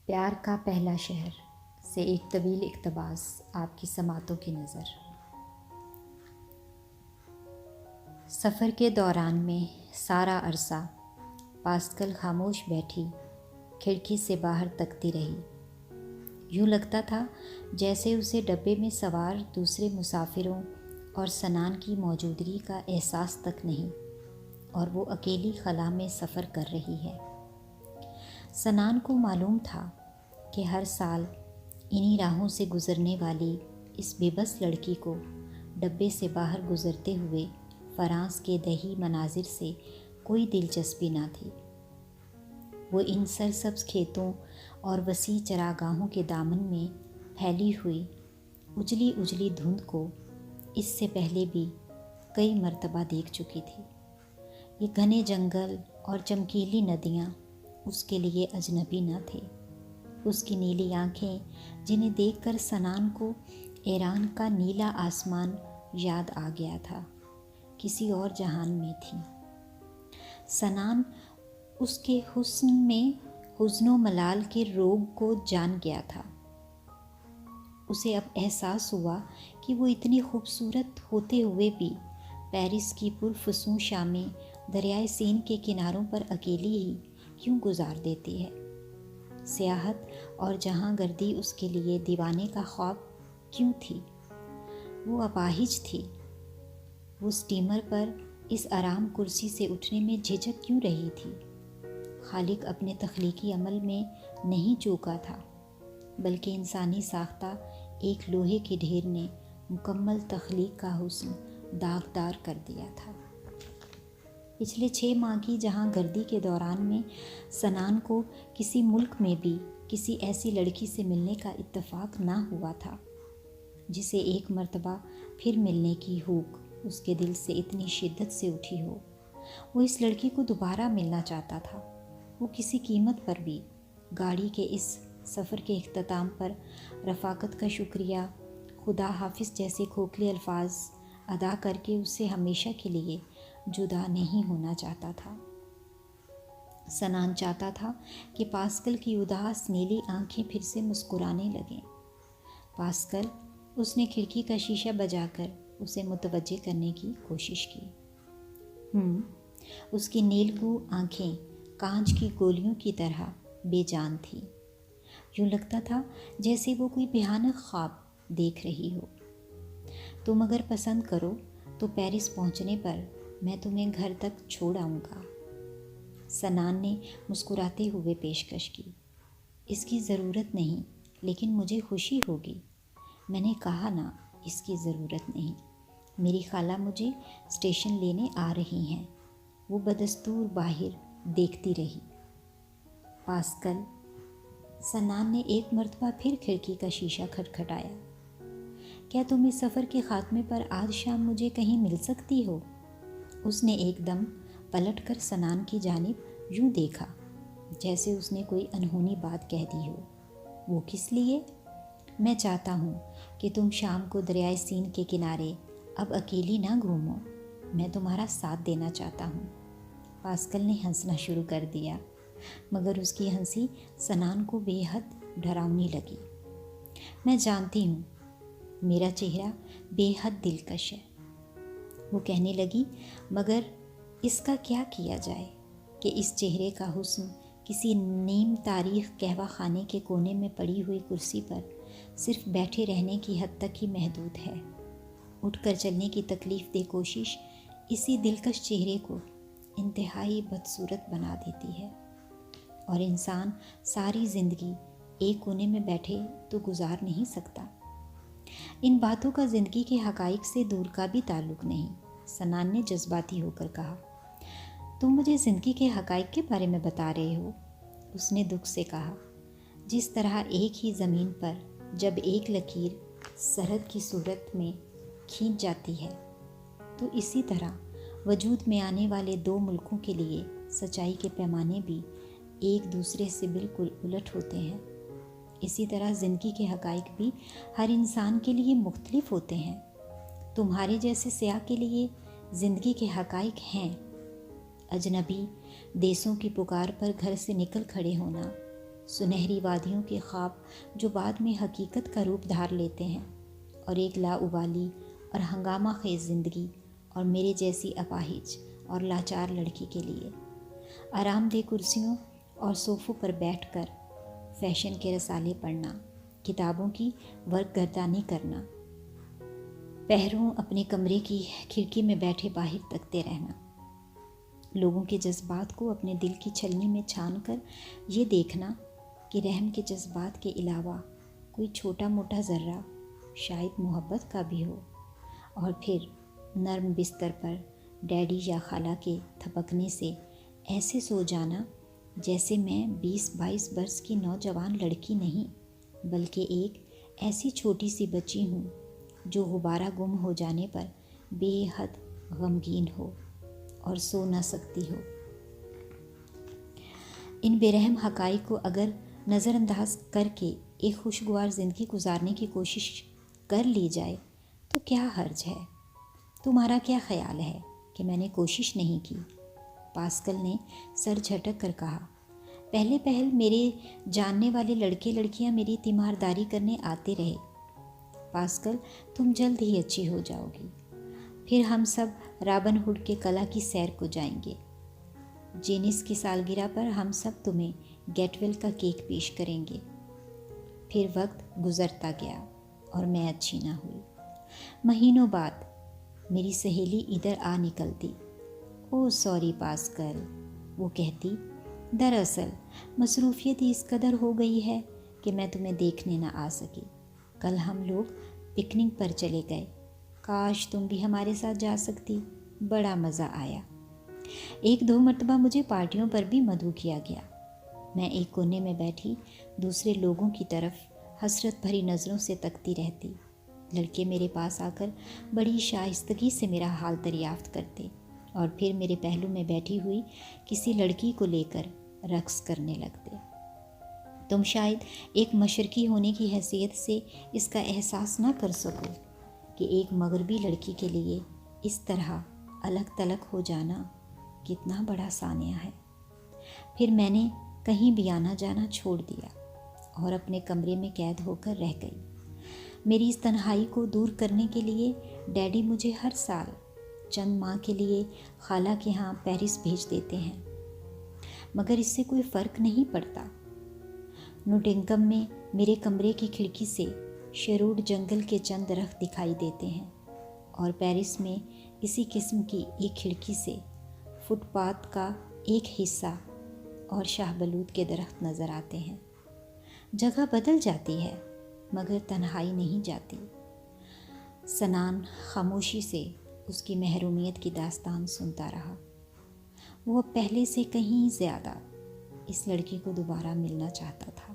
پیار کا پہلا شہر سے ایک طویل اقتباس آپ کی سماعتوں کی نظر۔ سفر کے دوران میں سارا عرصہ پاسکل خاموش بیٹھی کھڑکی سے باہر تکتی رہی۔ یوں لگتا تھا جیسے اسے ڈبے میں سوار دوسرے مسافروں اور سنان کی موجودگی کا احساس تک نہیں، اور وہ اکیلی خلا میں سفر کر رہی ہے۔ سنان کو معلوم تھا کہ ہر سال انہی راہوں سے گزرنے والی اس بے بس لڑکی کو ڈبے سے باہر گزرتے ہوئے فرانس کے دیہی مناظر سے کوئی دلچسپی نہ تھی۔ وہ ان سرسبز کھیتوں اور وسیع چراگاہوں کے دامن میں پھیلی ہوئی اجلی اجلی دھند کو اس سے پہلے بھی کئی مرتبہ دیکھ چکی تھی۔ یہ گھنے جنگل اور چمکیلی ندیاں اس کے لیے اجنبی نہ تھے۔ اس کی نیلی آنکھیں، جنہیں دیکھ کر سنان کو ایران کا نیلا آسمان یاد آ گیا تھا، کسی اور جہان میں تھیں۔ سنان اس کے حسن میں حزن و ملال کے روگ کو جان گیا تھا۔ اسے اب احساس ہوا کہ وہ اتنی خوبصورت ہوتے ہوئے بھی پیرس کی پرفسوں شامیں دریائے سین کے کناروں پر اکیلی ہی کیوں گزار دیتی ہے۔ سیاحت اور جہاں گردی اس کے لیے دیوانے کا خواب کیوں تھی؟ وہ اپاہج تھی۔ وہ اسٹیمر پر اس آرام کرسی سے اٹھنے میں جھجک کیوں رہی تھی؟ خالق اپنے تخلیقی عمل میں نہیں چوکا تھا، بلکہ انسانی ساختہ ایک لوہے کے ڈھیر نے مکمل تخلیق کا حسن داغدار کر دیا تھا۔ پچھلے 6 ماہ کی جہاں گردی کے دوران میں سنان کو کسی ملک میں بھی کسی ایسی لڑکی سے ملنے کا اتفاق نہ ہوا تھا جسے ایک مرتبہ پھر ملنے کی ہوک اس کے دل سے اتنی شدت سے اٹھی ہو۔ وہ اس لڑکی کو دوبارہ ملنا چاہتا تھا۔ وہ کسی قیمت پر بھی گاڑی کے اس سفر کے اختتام پر رفاقت کا شکریہ، خدا حافظ جیسے کھوکھلے الفاظ ادا کر کے اس سے ہمیشہ کے لیے جدا نہیں ہونا چاہتا تھا۔ سنان چاہتا تھا کہ پاسکل کی اداس نیلی آنکھیں پھر سے مسکرانے لگیں۔ پاسکل، اس نے کھڑکی کا شیشہ بجا کر اسے متوجہ کرنے کی کوشش کی۔ اس کی نیلگوں آنکھیں کانچ کی گولیوں کی طرح بے جان تھیں۔ یوں لگتا تھا جیسے وہ کوئی بھیانک خواب دیکھ رہی ہو۔ تم اگر پسند کرو تو پیرس پہنچنے پر میں تمہیں گھر تک چھوڑ آؤں گا۔ سنان نے مسکراتے ہوئے پیشکش کی۔ اس کی ضرورت نہیں، لیکن مجھے خوشی ہوگی۔ میں نے کہا نا، اس کی ضرورت نہیں۔ میری خالہ مجھے اسٹیشن لینے آ رہی ہیں۔ وہ بدستور باہر دیکھتی رہی۔ پاسکل، سنان نے ایک مرتبہ پھر کھڑکی کا شیشہ کھٹکھٹایا۔ کیا تم اس سفر کے خاتمے پر آج شام مجھے کہیں مل سکتی ہو؟ اس نے ایک دم پلٹ کر سنان کی جانب یوں دیکھا جیسے اس نے کوئی انہونی بات کہہ دی ہو۔ وہ کس لیے؟ میں چاہتا ہوں کہ تم شام کو دریائے سین کے کنارے اب اکیلی نہ گھومو۔ میں تمہارا ساتھ دینا چاہتا ہوں۔ پاسکل نے ہنسنا شروع کر دیا، مگر اس کی ہنسی سنان کو بے حد ڈراؤنی لگی۔ میں جانتی ہوں، میرا چہرہ بے حد دلکش ہے، وہ کہنے لگی، مگر اس کا کیا کیا جائے کہ اس چہرے کا حسن کسی نیم تاریخ قہوہ خانے کے کونے میں پڑی ہوئی کرسی پر صرف بیٹھے رہنے کی حد تک ہی محدود ہے۔ اٹھ کر چلنے کی تکلیف دہ کوشش اسی دلکش چہرے کو انتہائی بدصورت بنا دیتی ہے، اور انسان ساری زندگی ایک کونے میں بیٹھے تو گزار نہیں سکتا۔ ان باتوں کا زندگی کے حقائق سے دور کا بھی تعلق نہیں، سنان نے جذباتی ہو کر کہا۔ تم مجھے زندگی کے حقائق کے بارے میں بتا رہے ہو؟ اس نے دکھ سے کہا۔ جس طرح ایک ہی زمین پر جب ایک لکیر سرحد کی صورت میں کھینچ جاتی ہے، تو اسی طرح وجود میں آنے والے 2 ملکوں کے لیے سچائی کے پیمانے بھی ایک دوسرے سے بالکل الٹ ہوتے ہیں، اسی طرح زندگی کے حقائق بھی ہر انسان کے لیے مختلف ہوتے ہیں۔ تمہارے جیسے سیاح کے لیے زندگی کے حقائق ہیں اجنبی دیسوں کی پکار پر گھر سے نکل کھڑے ہونا، سنہری وادیوں کے خواب جو بعد میں حقیقت کا روپ دھار لیتے ہیں، اور ایک لاابالی اور ہنگامہ خیز زندگی، اور میرے جیسی اپاہج اور لاچار لڑکی کے لیے آرام دہ کرسیوں اور صوفوں پر بیٹھ کر فیشن کے رسالے پڑھنا، کتابوں کی ورق گردانی کرنا، پہروں اپنے کمرے کی کھڑکی میں بیٹھے باہر تکتے رہنا، لوگوں کے جذبات کو اپنے دل کی چھلنی میں چھان کر یہ دیکھنا کہ رحم کے جذبات کے علاوہ کوئی چھوٹا موٹا ذرہ شاید محبت کا بھی ہو، اور پھر نرم بستر پر ڈیڈی یا خالہ کے تھپکنے سے ایسے سو جانا جیسے میں 20-22 برس کی نوجوان لڑکی نہیں بلکہ ایک ایسی چھوٹی سی بچی ہوں جو غبارہ گم ہو جانے پر بے حد غمگین ہو اور سو نہ سکتی ہو۔ ان بے رحم حقائق کو اگر نظر انداز کر کے ایک خوشگوار زندگی گزارنے کی کوشش کر لی جائے تو کیا حرج ہے؟ تمہارا کیا خیال ہے کہ میں نے کوشش نہیں کی؟ پاسکل نے سر جھٹک کر کہا۔ پہلے میرے جاننے والے لڑکے لڑکیاں میری تیمارداری کرنے آتے رہے۔ پاسکل، تم جلد ہی اچھی ہو جاؤ گی، پھر ہم سب رابن ہوڈ کے قلعہ کی سیر کو جائیں گے۔ جینس کی سالگرہ پر ہم سب تمہیں گیٹ ویل کا کیک پیش کریں گے۔ پھر وقت گزرتا گیا اور میں اچھی نہ ہوئی۔ مہینوں بعد میری سہیلی ادھر آ نکلتی۔ او سوری پاسکل، وہ کہتی، دراصل مصروفیت اس قدر ہو گئی ہے کہ میں تمہیں دیکھنے نہ آ سکی۔ کل ہم لوگ پکنک پر چلے گئے، کاش تم بھی ہمارے ساتھ جا سکتی، بڑا مزہ آیا۔ 1-2 مرتبہ مجھے پارٹیوں پر بھی مدعو کیا گیا۔ میں ایک کونے میں بیٹھی دوسرے لوگوں کی طرف حسرت بھری نظروں سے تکتی رہتی۔ لڑکے میرے پاس آ کر بڑی شائستگی سے میرا حال دریافت کرتے اور پھر میرے پہلو میں بیٹھی ہوئی کسی لڑکی کو لے کر رقص کرنے لگتے۔ تم شاید ایک مشرقی ہونے کی حیثیت سے اس کا احساس نہ کر سکو کہ ایک مغربی لڑکی کے لیے اس طرح الگ تلگ ہو جانا کتنا بڑا سانحہ ہے۔ پھر میں نے کہیں بھی آنا جانا چھوڑ دیا اور اپنے کمرے میں قید ہو کر رہ گئی۔ میری اس تنہائی کو دور کرنے کے لیے ڈیڈی مجھے ہر سال چند ماہ کے لیے خالہ کے ہاں پیرس بھیج دیتے ہیں، مگر اس سے کوئی فرق نہیں پڑتا۔ نوٹنگم میں میرے کمرے کی کھڑکی سے شیروڈ جنگل کے چند درخت دکھائی دیتے ہیں، اور پیرس میں اسی قسم کی ایک کھڑکی سے فٹ پاتھ کا ایک حصہ اور شاہ بلوط کے درخت نظر آتے ہیں۔ جگہ بدل جاتی ہے مگر تنہائی نہیں جاتی۔ سنان خاموشی سے اس کی محرومیت کی داستان سنتا رہا۔ وہ اب پہلے سے کہیں زیادہ اس لڑکی کو دوبارہ ملنا چاہتا تھا۔